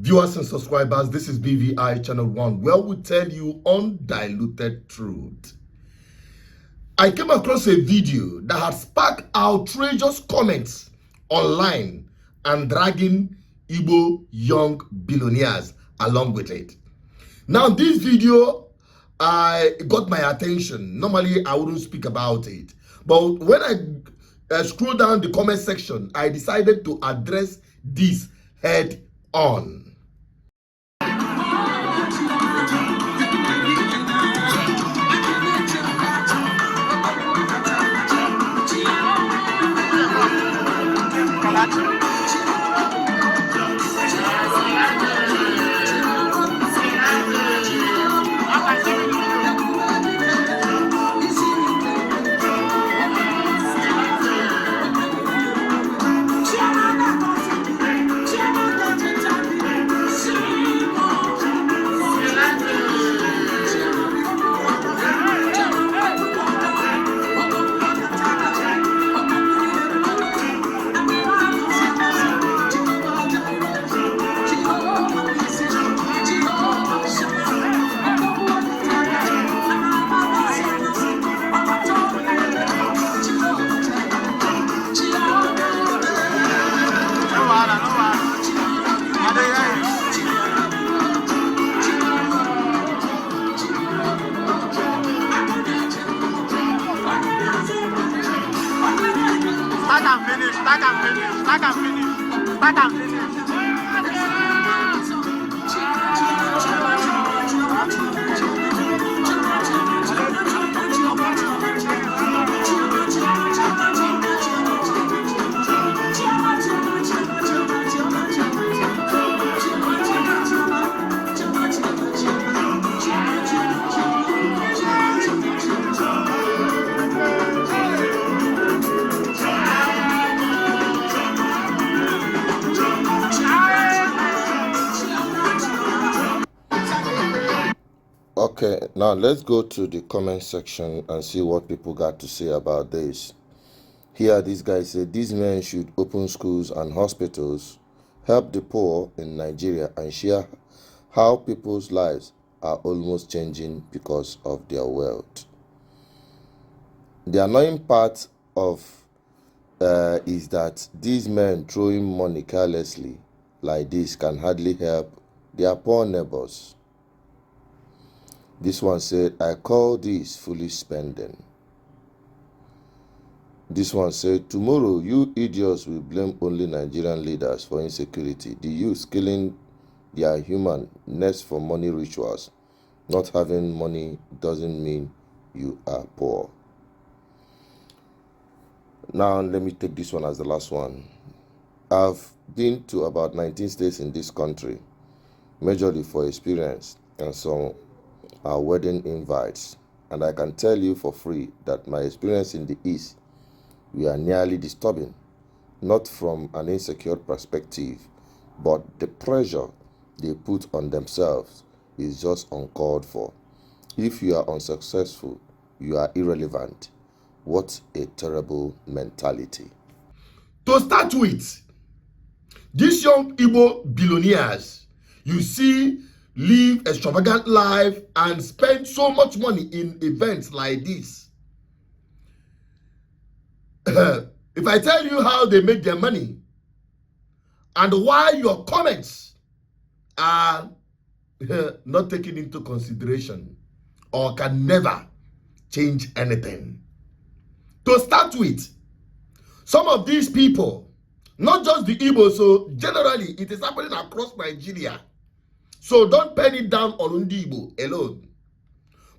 Viewers and subscribers, this is BVI Channel 1, where we tell you undiluted truth. I came across a video that had sparked outrageous comments online and dragging Igbo young billionaires along with it. Now, this video got my attention. Normally, I wouldn't speak about it. But when I scroll down the comment section, I decided to address this head on. Start and finish. Okay, now let's go to the comment section and see what people got to say about this. Here, this guy said, these men should open schools and hospitals, help the poor in Nigeria, and share how people's lives are almost changing because of their wealth. The annoying part of is that these men throwing money carelessly like this can hardly help their poor neighbors. This one said, I call this foolish spending. This one said, tomorrow you idiots will blame only Nigerian leaders for insecurity. The youth killing their humanness for money rituals. Not having money doesn't mean you are poor. Now let me take this one as the last one. I've been to about 19 states in this country, majorly for experience, and some are wedding invites, and I can tell you for free that my experience in the East were nearly disturbing, not from an insecure perspective, but the pressure they put on themselves is just uncalled for. If you are unsuccessful, you are irrelevant. What a terrible mentality. To start with, these young Igbo billionaires, you see, live extravagant life and spend so much money in events like this. If I tell you how they make their money and why your comments are not taken into consideration or can never change anything. To start with, some of these people, not just the Igbo, so generally it is happening across Nigeria. So don't pen it down on Ndibo alone.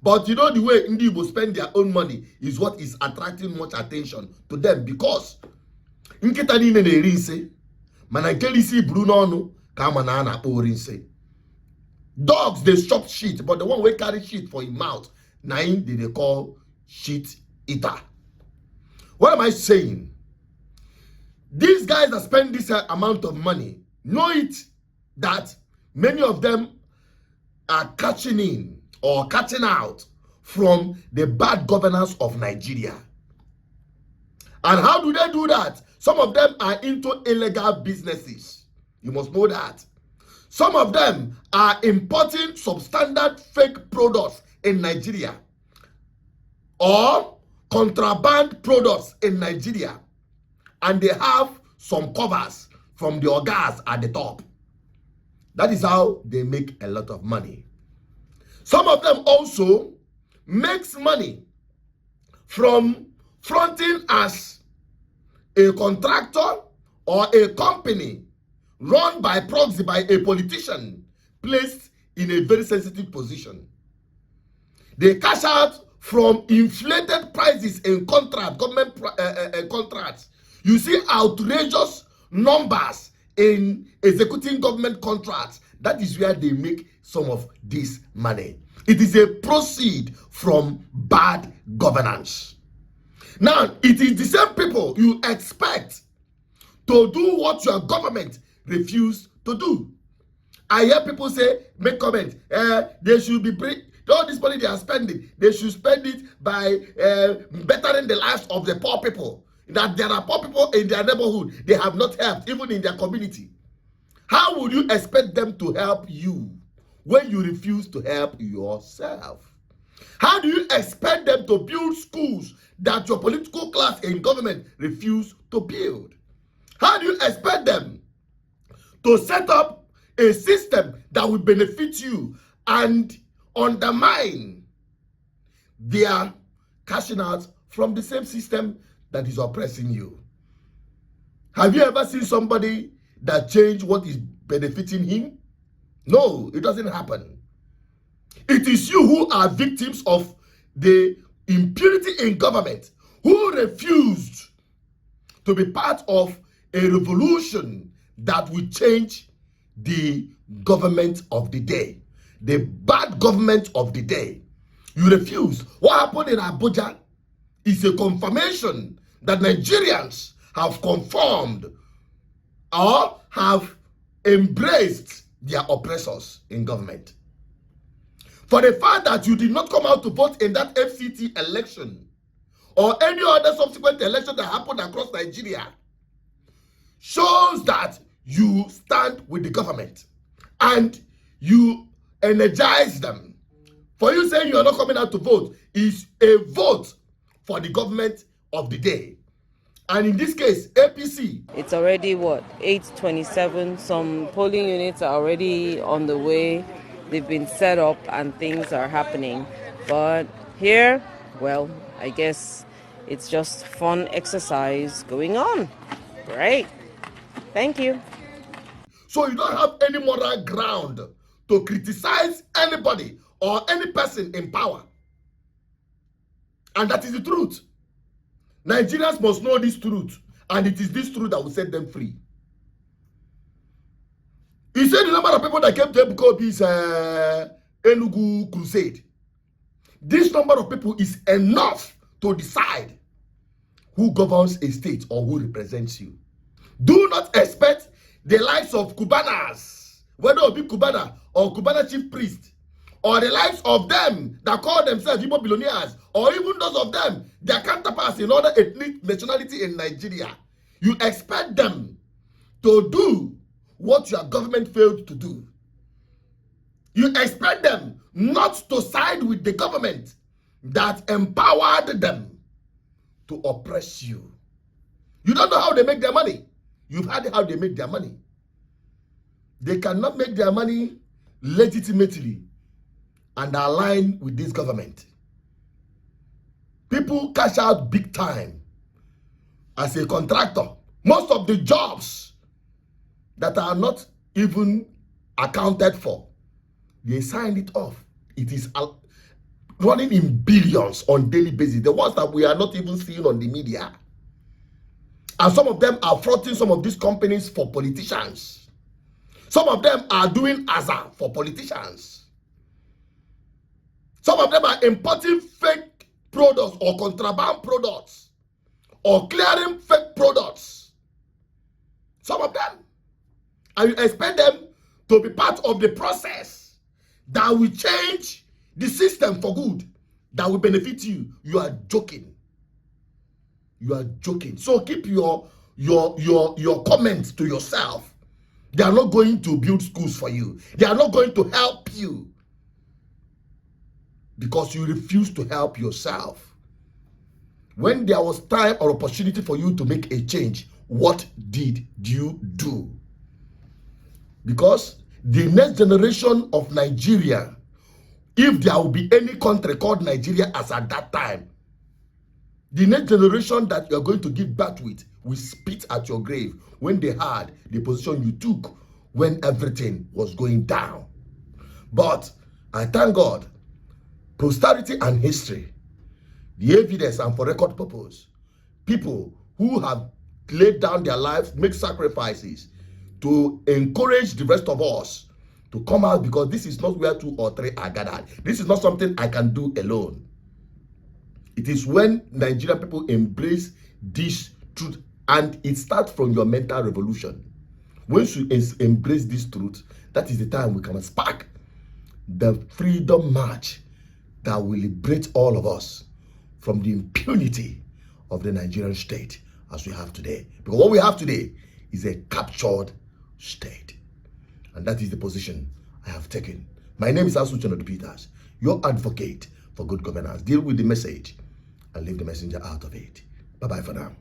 But you know the way Ndibo spend their own money is what is attracting much attention to them, because nkita niile na-eri nse mana nke isi buru n'ọnụ ka ma na na-akpọ ori nse. Dogs they chop shit, but the one wey carry shit for him mouth na him they call shit eater. What am I saying? These guys that spend this amount of money know it that many of them are catching in or catching out from the bad governance of Nigeria. And how do they do that? Some of them are into illegal businesses. You must know that. Some of them are importing substandard fake products in Nigeria or contraband products in Nigeria, and they have some covers from the ogas at the top. That is how they make a lot of money. Some of them also makes money from fronting as a contractor or a company run by proxy by a politician placed in a very sensitive position. They cash out from inflated prices in government contracts. You see outrageous numbers in executing government contracts. That is where they make some of this money. It is a proceed from bad governance. Now, it is the same people you expect to do what your government refused to do. I hear people say, make comment, they should be all this money they are spending, they should spend it by bettering the lives of the poor people. That there are poor people in their neighborhood they have not helped, even in their community. How would you expect them to help you when you refuse to help yourself? How do you expect them to build schools that your political class in government refuse to build? How do you expect them to set up a system that will benefit you and undermine their cashing out from the same system that is oppressing you? Have you ever seen somebody that changed what is benefiting him? No, it doesn't happen. It is you who are victims of the impunity in government, who refused to be part of a revolution that will change the government of the day, the bad government of the day. You refuse. What happened in Abuja is a confirmation that Nigerians have conformed or have embraced their oppressors in government. For the fact that you did not come out to vote in that FCT election or any other subsequent election that happened across Nigeria shows that you stand with the government and you energize them. For you saying you are not coming out to vote is a vote for the government of the day. And in this case, APC. It's already, 8:27. Some polling units are already on the way. They've been set up and things are happening. But here, well, I guess it's just fun exercise going on. Right? Thank you. So you don't have any moral ground to criticize anybody or any person in power. And that is the truth. Nigerians must know this truth, and it is this truth that will set them free. He said the number of people that came to Ebuka Obi's Enugu crusade. This number of people is enough to decide who governs a state or who represents you. Do not expect the likes of Cubanas, whether it be Cubana or Cubana chief priest, or the likes of them that call themselves Igbo billionaires, or even those of them, their counterparts in other ethnic nationality in Nigeria. You expect them to do what your government failed to do. You expect them not to side with the government that empowered them to oppress you. You don't know how they make their money. You've heard how they make their money. They cannot make their money legitimately and align with this government. People cash out big time as a contractor. Most of the jobs that are not even accounted for, they signed it off. It is running in billions on daily basis. The ones that we are not even seeing on the media. And some of them are fronting some of these companies for politicians. Some of them are doing AZA for politicians. Some of them are importing fake products or contraband products or clearing fake products. Some of them. And you expect them to be part of the process that will change the system for good, that will benefit you. You are joking. You are joking. So keep your comments to yourself. They are not going to build schools for you. They are not going to help you because you refuse to help yourself. When there was time or opportunity for you to make a change, what did you do? Because the next generation of Nigeria, if there will be any country called Nigeria as at that time, the next generation that you're going to give birth with will spit at your grave when they had the position you took when everything was going down. But I thank God, posterity and history, the evidence and for record purpose, people who have laid down their lives, make sacrifices to encourage the rest of us to come out, because this is not where 2 or 3 are gathered. This is not something I can do alone. It is when Nigerian people embrace this truth, and it starts from your mental revolution. Once you embrace this truth, that is the time we can spark the freedom march that will liberate all of us from the impunity of the Nigerian state as we have today. Because what we have today is a captured state. And that is the position I have taken. My name is Asuchanodu Peters, your advocate for good governance. Deal with the message and leave the messenger out of it. Bye-bye for now.